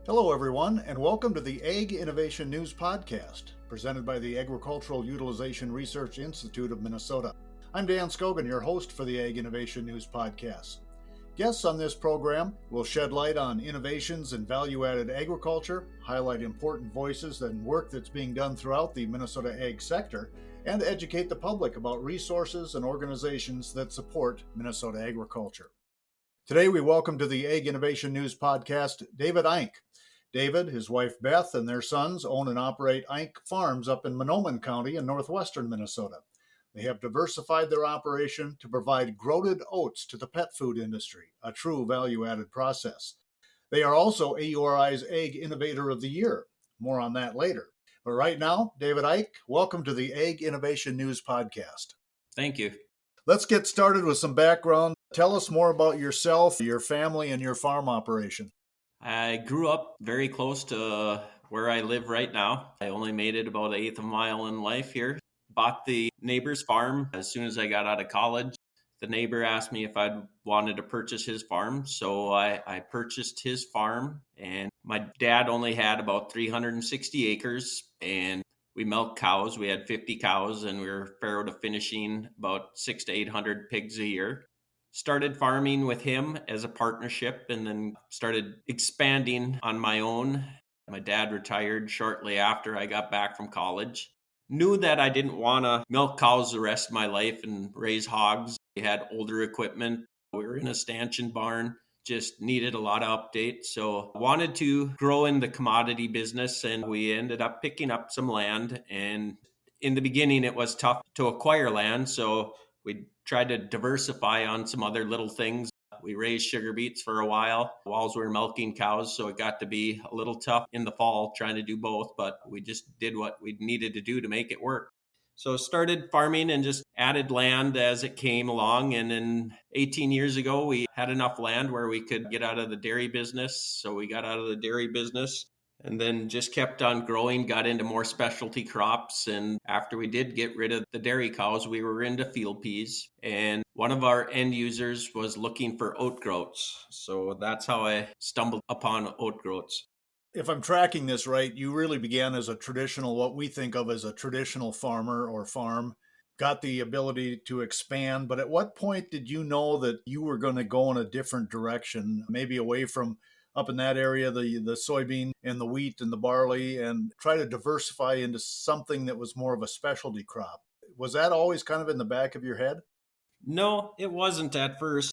Hello, everyone, and welcome to the Ag Innovation News Podcast, presented by the Agricultural Utilization Research Institute of Minnesota. I'm Dan Scogan, your host for the Ag Innovation News Podcast. Guests on this program will shed light on innovations in value-added agriculture, highlight important voices and work that's being done throughout the Minnesota ag sector, and educate the public about resources and organizations that support Minnesota agriculture. Today, we welcome to the Ag Innovation News Podcast David Eiynck. David, his wife Beth, and their sons own and operate Eiynck Farms up in Mahnomen County in northwestern Minnesota. They have diversified their operation to provide groated oats to the pet food industry, a true value-added process. They are also AURI's Ag Innovator of the Year. More on that later. But right now, David Eiynck, welcome to the Ag Innovation News Podcast. Thank you. Let's get started with some background. Tell us more about yourself, your family, and your farm operation. I grew up very close to where I live right now. I only made it about an eighth of a mile in life here. Bought the neighbor's farm as soon as I got out of college. The neighbor asked me if I wanted to purchase his farm, so I purchased his farm. And my dad only had about 360 acres, and we milked cows. We had 50 cows, and we were farrow to finishing about 600 to 800 pigs a year. Started farming with him as a partnership and then started expanding on my own. My dad retired shortly after I got back from college. Knew that I didn't want to milk cows the rest of my life and raise hogs. We had older equipment. We were in a stanchion barn. Just needed a lot of updates. So wanted to grow in the commodity business, and we ended up picking up some land. And in the beginning, it was tough to acquire land. So we tried to diversify on some other little things. We raised sugar beets for a while while we were milking cows, so it got to be a little tough in the fall trying to do both, but we just did what we needed to do to make it work. So started farming and just added land as it came along, and then 18 years ago, we had enough land where we could get out of the dairy business, so we got out of the dairy business. And then just kept on growing, got into more specialty crops. And after we did get rid of the dairy cows, we were into field peas. And one of our end users was looking for oat groats. So that's how I stumbled upon oat groats. If I'm tracking this right, you really began as what we think of as a traditional farmer or farm, got the ability to expand. But at what point did you know that you were going to go in a different direction, maybe away from up in that area, the soybean and the wheat and the barley, and try to diversify into something that was more of a specialty crop? Was that always kind of in the back of your head? No, it wasn't at first.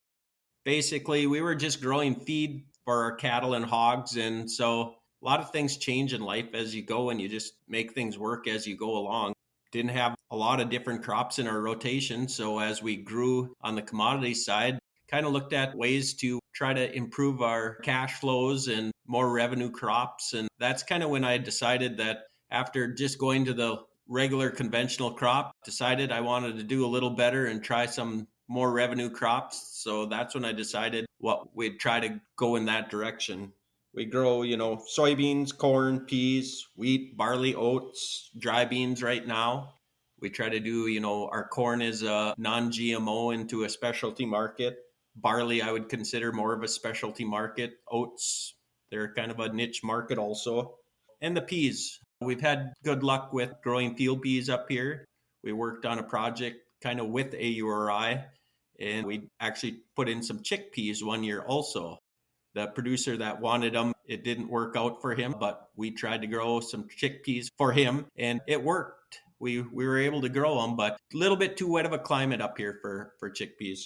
Basically, we were just growing feed for our cattle and hogs. And so a lot of things change in life as you go, and you just make things work as you go along. Didn't have a lot of different crops in our rotation. So as we grew on the commodity side, kind of looked at ways to try to improve our cash flows and more revenue crops. And that's kind of when I decided that after just going to the regular conventional crop, decided I wanted to do a little better and try some more revenue crops. So that's when I decided we'd try to go in that direction. We grow, soybeans, corn, peas, wheat, barley, oats, dry beans right now. We try to do, our corn is a non-GMO into a specialty market. Barley, I would consider more of a specialty market. Oats, they're kind of a niche market also. And the peas. We've had good luck with growing field peas up here. We worked on a project kind of with AURI, and we actually put in some chickpeas one year also. The producer that wanted them, it didn't work out for him, but we tried to grow some chickpeas for him, and it worked. We were able to grow them, but a little bit too wet of a climate up here for chickpeas.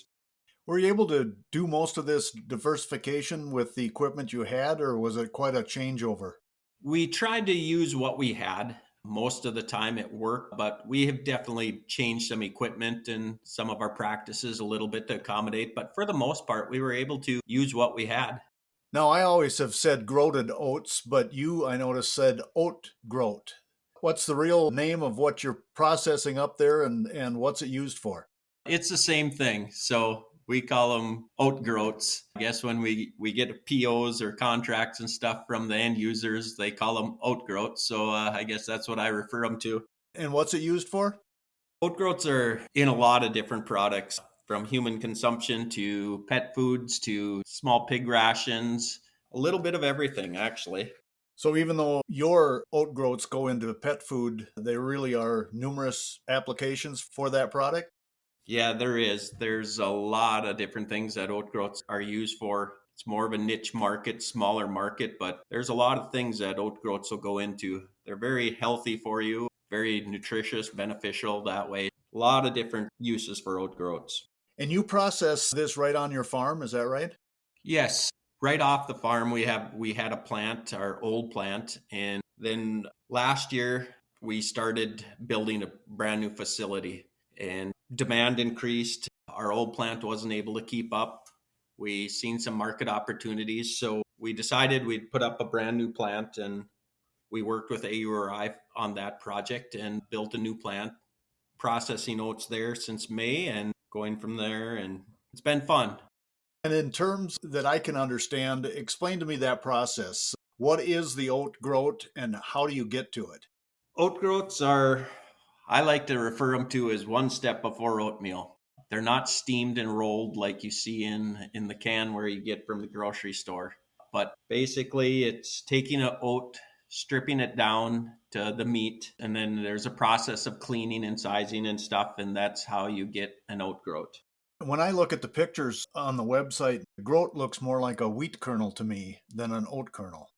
Were you able to do most of this diversification with the equipment you had, or was it quite a changeover? We tried to use what we had. Most of the time it worked, but we have definitely changed some equipment and some of our practices a little bit to accommodate. But for the most part, we were able to use what we had. Now, I always have said groated oats, but you, I noticed, said oat groat. What's the real name of what you're processing up there, and what's it used for? It's the same thing. So we call them oat groats. I guess when we get POs or contracts and stuff from the end users, they call them oat groats. So I guess that's what I refer them to. And what's it used for? Oat groats are in a lot of different products, from human consumption to pet foods to small pig rations, A little bit of everything, actually. So even though your oat groats go into pet food, there really are numerous applications for that product? Yeah, there is. There's a lot of different things that oat groats are used for. It's more of a niche market, smaller market, but there's a lot of things that oat groats will go into. They're very healthy for you, very nutritious, beneficial that way. A lot of different uses for oat groats. And you process this right on your farm, is that right? Yes, right off the farm we had a plant, our old plant, and then last year we started building a brand new facility and demand increased. Our old plant wasn't able to keep up. We seen some market opportunities, so we decided we'd put up a brand new plant, and we worked with AURI on that project and built a new plant, processing oats there since May and going from there, and it's been fun. And in terms that I can understand, explain to me that process. What is the oat groat and how do you get to it? Oat groats are, I like to refer them to as one step before oatmeal. They're not steamed and rolled like you see in the can where you get from the grocery store. But basically, it's taking an oat, stripping it down to the meat, and then there's a process of cleaning and sizing and stuff, and that's how you get an oat groat. When I look at the pictures on the website, groat looks more like a wheat kernel to me than an oat kernel.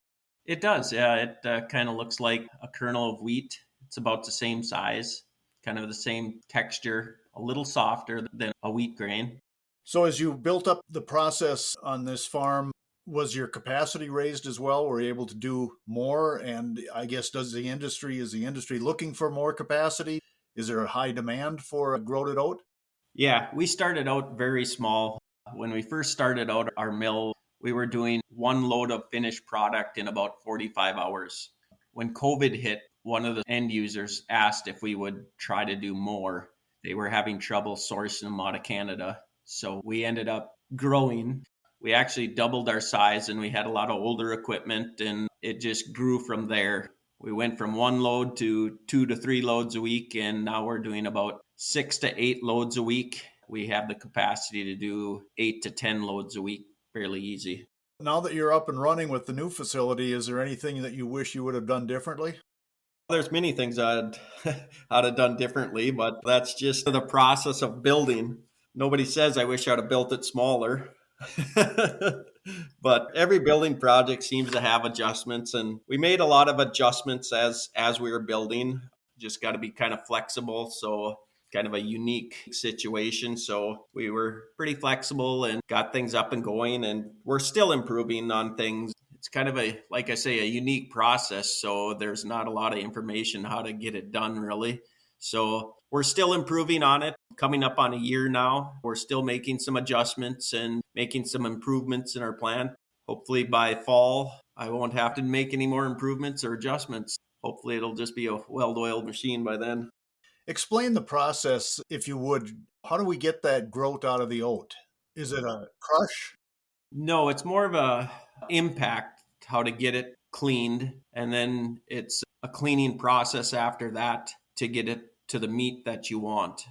It does, yeah. It kind of looks like a kernel of wheat. It's about the same size, kind of the same texture, a little softer than a wheat grain. So as you built up the process on this farm, was your capacity raised as well? Were you able to do more? And I guess is the industry looking for more capacity? Is there a high demand for a groated oat? Yeah, we started out very small. When we first started out our mill, we were doing one load of finished product in about 45 hours. When COVID hit, one of the end users asked if we would try to do more. They were having trouble sourcing them out of Canada. So we ended up growing. We actually doubled our size and we had a lot of older equipment and it just grew from there. We went from one load to 2 to 3 loads a week, and now we're doing about 6 to 8 loads a week. We have the capacity to do 8 to 10 loads a week fairly easy. Now that you're up and running with the new facility, is there anything that you wish you would have done differently? There's many things I'd have done differently, but that's just the process of building. Nobody says I wish I'd have built it smaller. But every building project seems to have adjustments, and we made a lot of adjustments as we were building. Just got to be kind of flexible, so kind of a unique situation. So we were pretty flexible and got things up and going, and we're still improving on things. It's kind of a, like I say, a unique process, so there's not a lot of information how to get it done really. So we're still improving on it. Coming up on a year now, we're still making some adjustments and making some improvements in our plan. Hopefully by fall, I won't have to make any more improvements or adjustments. Hopefully it'll just be a well-oiled machine by then. Explain the process, if you would. How do we get that groat out of the oat? Is it a crush? No, it's more of a impact, how to get it cleaned, and then it's a cleaning process after that to get it to the meat that you want.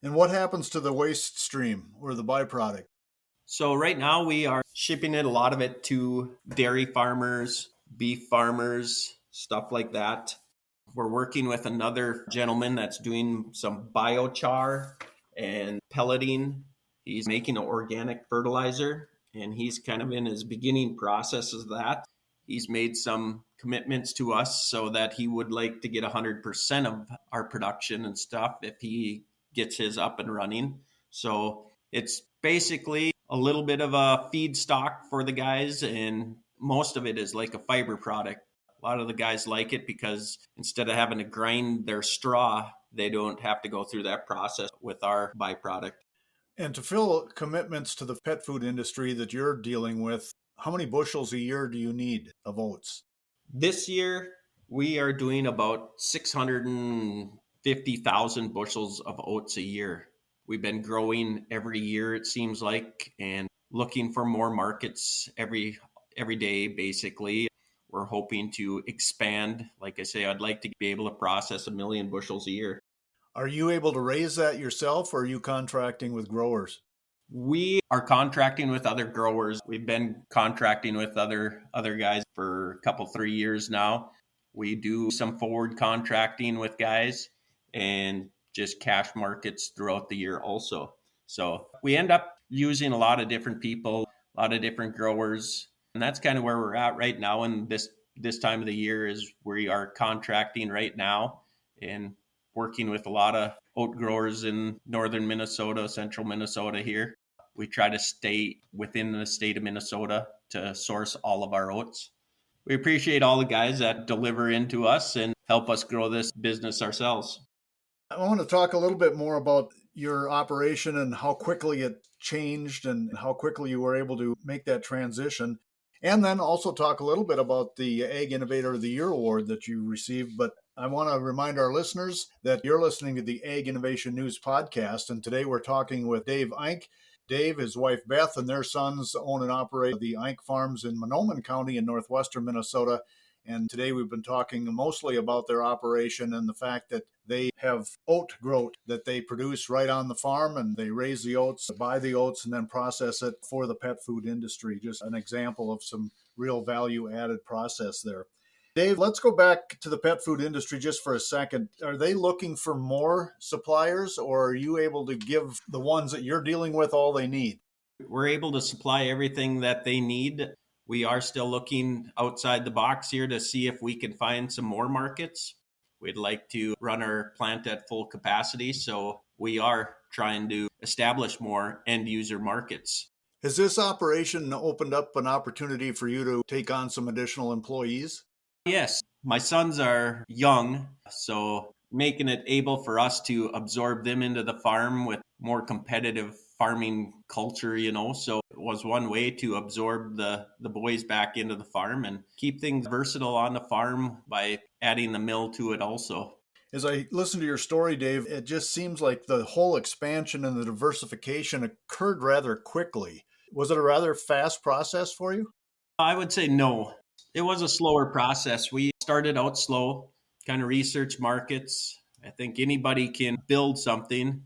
And what happens to the waste stream or the byproduct? So right now we are shipping it, a lot of it to dairy farmers, beef farmers, stuff like that. We're working with another gentleman that's doing some biochar and pelleting. He's making an organic fertilizer, and he's kind of in his beginning process of that. He's made some commitments to us so that he would like to get 100% of our production and stuff if he gets his up and running. So it's basically a little bit of a feedstock for the guys, and most of it is like a fiber product. A lot of the guys like it because instead of having to grind their straw, they don't have to go through that process with our byproduct. And to fill commitments to the pet food industry that you're dealing with, how many bushels a year do you need of oats? This year, we are doing about 650,000 bushels of oats a year. We've been growing every year, it seems like, and looking for more markets every day, basically. We're hoping to expand. Like I say, I'd like to be able to process 1 million bushels a year. Are you able to raise that yourself or are you contracting with growers? We are contracting with other growers. We've been contracting with other guys for a couple, 3 years now. We do some forward contracting with guys and just cash markets throughout the year also. So we end up using a lot of different people, a lot of different growers. And that's kind of where we're at right now. And this time of the year is we are contracting right now and working with a lot of oat growers in northern Minnesota, central Minnesota here. We try to stay within the state of Minnesota to source all of our oats. We appreciate all the guys that deliver into us and help us grow this business ourselves. I want to talk a little bit more about your operation and how quickly it changed and how quickly you were able to make that transition. And then also talk a little bit about the Ag Innovator of the Year award that you received. But I want to remind our listeners that you're listening to the Ag Innovation News podcast. And today we're talking with Dave Eiynck. Dave, his wife Beth, and their sons own and operate the Eiynck Farms in Mahnomen County in northwestern Minnesota. And today we've been talking mostly about their operation and the fact that they have oat groat that they produce right on the farm, and they raise the oats, buy the oats, and then process it for the pet food industry. Just an example of some real value added process there. Dave, let's go back to the pet food industry just for a second. Are they looking for more suppliers, or are you able to give the ones that you're dealing with all they need? We're able to supply everything that they need. We are still looking outside the box here to see if we can find some more markets. We'd like to run our plant at full capacity, so we are trying to establish more end user markets. Has this operation opened up an opportunity for you to take on some additional employees? Yes, my sons are young, so making it able for us to absorb them into the farm with more competitive farming culture, so it was one way to absorb the boys back into the farm and keep things versatile on the farm by adding the mill to it also. As I listen to your story, Dave, it just seems like the whole expansion and the diversification occurred rather quickly. Was it a rather fast process for you? I would say no. It was a slower process. We started out slow, kind of research markets. I think anybody can build something.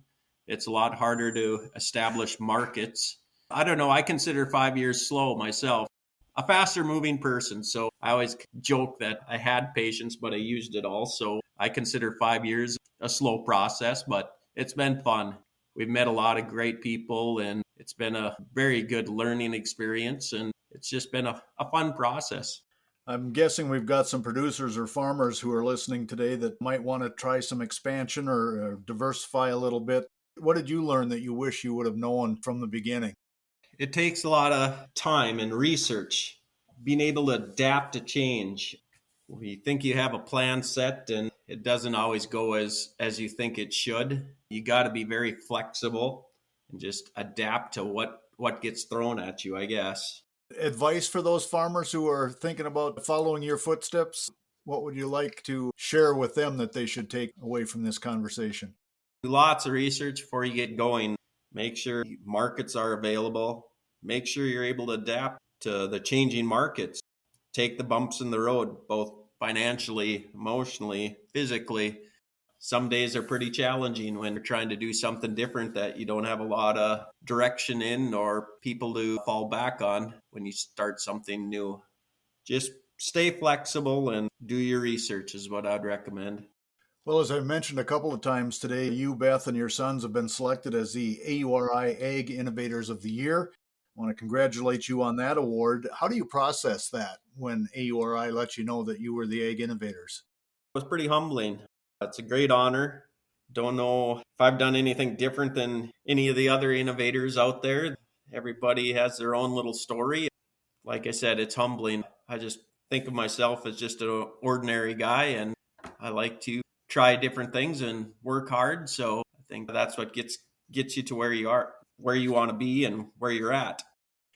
It's a lot harder to establish markets. I don't know. I consider 5 years slow myself. A faster moving person. So I always joke that I had patience, but I used it all. So I consider 5 years a slow process, but it's been fun. We've met a lot of great people, and it's been a very good learning experience. And it's just been a fun process. I'm guessing we've got some producers or farmers who are listening today that might want to try some expansion or diversify a little bit. What did you learn that you wish you would have known from the beginning? It takes a lot of time and research, being able to adapt to change. You think you have a plan set and it doesn't always go as you think it should. You got to be very flexible and just adapt to what gets thrown at you, I guess. Advice for those farmers who are thinking about following your footsteps? What would you like to share with them that they should take away from this conversation? Do lots of research before you get going. Make sure markets are available. Make sure you're able to adapt to the changing markets. Take the bumps in the road, both financially, emotionally, physically. Some days are pretty challenging when you're trying to do something different that you don't have a lot of direction in or people to fall back on when you start something new. Just stay flexible and do your research is what I'd recommend. Well, as I mentioned a couple of times today, you, Beth, and your sons have been selected as the AURI Ag Innovators of the Year. I want to congratulate you on that award. How do you process that when AURI lets you know that you were the Ag Innovators? It was pretty humbling. It's a great honor. Don't know if I've done anything different than any of the other innovators out there. Everybody has their own little story. Like I said, it's humbling. I just think of myself as just an ordinary guy, and I like to try different things and work hard. So I think that's what gets you to where you are, where you want to be and where you're at.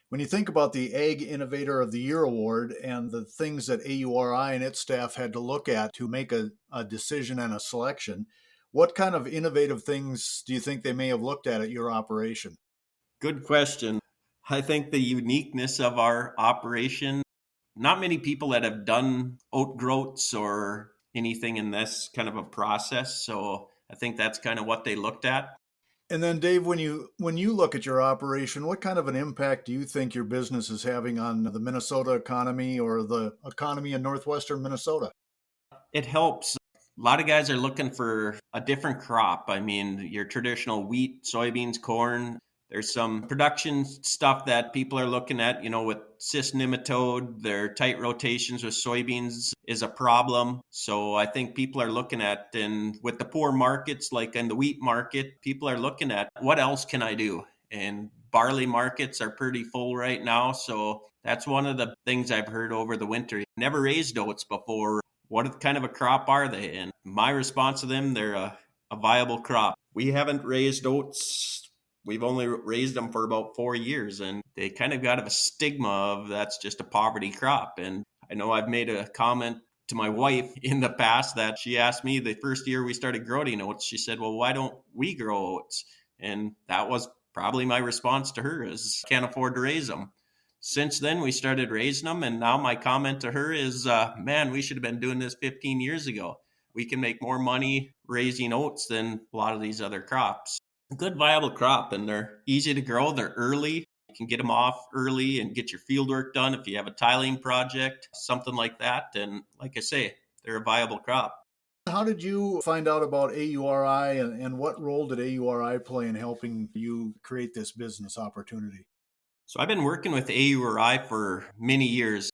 When you think about the Ag Innovator of the Year award and the things that AURI and its staff had to look at to make a decision and a selection, what kind of innovative things do you think they may have looked at your operation? Good question. I think the uniqueness of our operation, not many people that have done oat groats or anything in this kind of a process. So I think that's kind of what they looked at. And then Dave, when you look at your operation, what kind of an impact do you think your business is having on the Minnesota economy or the economy in northwestern Minnesota? It helps. A lot of guys are looking for a different crop. I mean, your traditional wheat, soybeans, corn. There's some production stuff that people are looking at, with cyst nematode, their tight rotations with soybeans is a problem. So I think people are looking at, and with the poor markets, like in the wheat market, people are looking at what else can I do? And barley markets are pretty full right now. So that's one of the things I've heard over the winter. Never raised oats before. What kind of a crop are they? And my response to them, they're a viable crop. We haven't raised oats. We've only raised them for about 4 years, and they kind of got a stigma of that's just a poverty crop. And I know I've made a comment to my wife in the past that she asked me the first year we started growing oats, she said, well, why don't we grow oats? And that was probably my response to her is can't afford to raise them. Since then, we started raising them. And now my comment to her is, man, we should have been doing this 15 years ago. We can make more money raising oats than a lot of these other crops. A good viable crop, and they're easy to grow. They're early. You can get them off early and get your field work done if you have a tiling project, something like that. And like I say, they're a viable crop. How did you find out about AURI and what role did AURI play in helping you create this business opportunity? So I've been working with AURI for many years.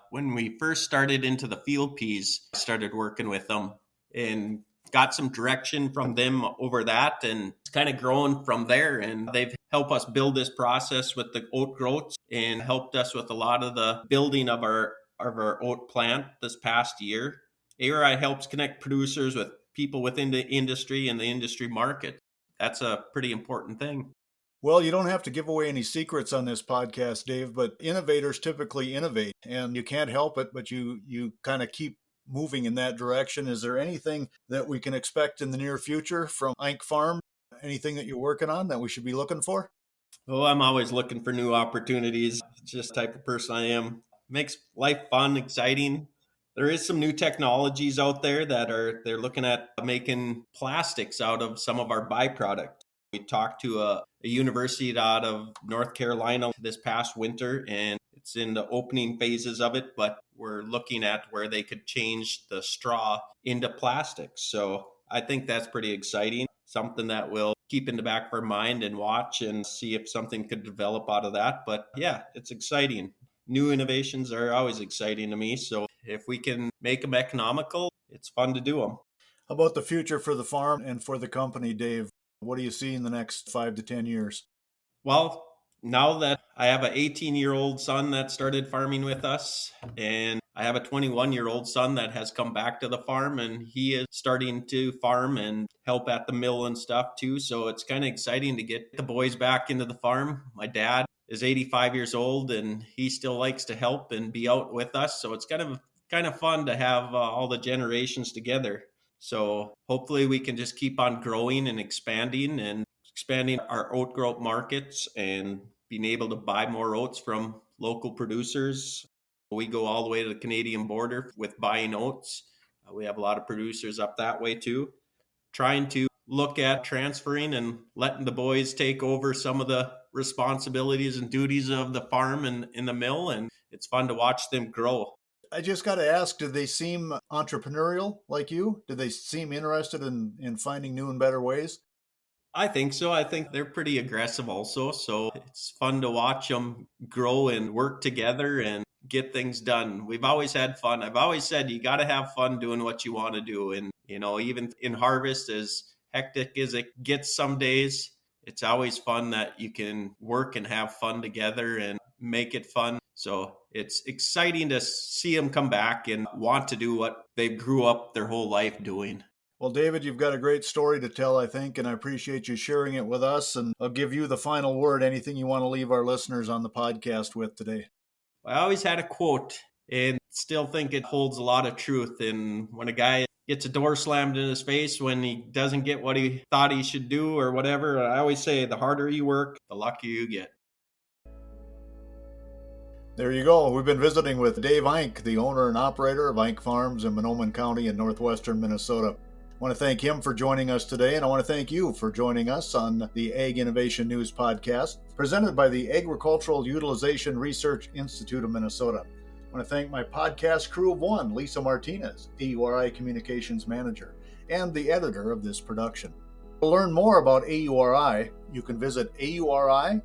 When we first started into the field peas, I started working with them and got some direction from them over that, and it's kind of grown from there. And they've helped us build this process with the oat growths and helped us with a lot of the building of our oat plant this past year. AURI helps connect producers with people within the industry and the industry market. That's a pretty important thing. Well, you don't have to give away any secrets on this podcast, Dave, but innovators typically innovate, and you can't help it, but you kind of keep moving in that direction. Is there anything that we can expect in the near future from Eiynck Farm? Anything that you're working on that we should be looking for? Oh, I'm always looking for new opportunities. It's just the type of person I am. Makes life fun, exciting. There is some new technologies out there that they're looking at making plastics out of some of our byproducts. We talked to a university out of North Carolina this past winter, and it's in the opening phases of it, but we're looking at where they could change the straw into plastics. So I think that's pretty exciting. Something that we'll keep in the back of our mind and watch and see if something could develop out of that. But yeah, it's exciting. New innovations are always exciting to me. So if we can make them economical, it's fun to do them. How about the future for the farm and for the company, Dave? What do you see in the next 5 to 10 years? Well, now that I have an 18-year-old son that started farming with us, and I have a 21-year-old son that has come back to the farm, and he is starting to farm and help at the mill and stuff too. So it's kind of exciting to get the boys back into the farm. My dad is 85 years old, and he still likes to help and be out with us. So it's kind of fun to have all the generations together. So hopefully we can just keep on growing and expanding our oat growth markets and being able to buy more oats from local producers. We go all the way to the Canadian border with buying oats. We have a lot of producers up that way too. Trying to look at transferring and letting the boys take over some of the responsibilities and duties of the farm and in the mill. And it's fun to watch them grow. I just got to ask, do they seem entrepreneurial like you? Do they seem interested in finding new and better ways? I think so. I think they're pretty aggressive also. So it's fun to watch them grow and work together and get things done. We've always had fun. I've always said you got to have fun doing what you want to do. And, even in harvest, as hectic as it gets some days, it's always fun that you can work and have fun together and make it fun. So it's exciting to see them come back and want to do what they grew up their whole life doing. Well, David, you've got a great story to tell, I think, and I appreciate you sharing it with us. And I'll give you the final word. Anything you want to leave our listeners on the podcast with today? I always had a quote and still think it holds a lot of truth. And when a guy gets a door slammed in his face when he doesn't get what he thought he should do or whatever, I always say the harder you work, the luckier you get. There you go. We've been visiting with Dave Eiynck, the owner and operator of Eiynck Farms in Mahnomen County in northwestern Minnesota. I want to thank him for joining us today, and I want to thank you for joining us on the Ag Innovation News Podcast, presented by the Agricultural Utilization Research Institute of Minnesota. I want to thank my podcast crew of one, Lisa Martinez, AURI Communications Manager, and the editor of this production. To learn more about AURI, you can visit auri.org.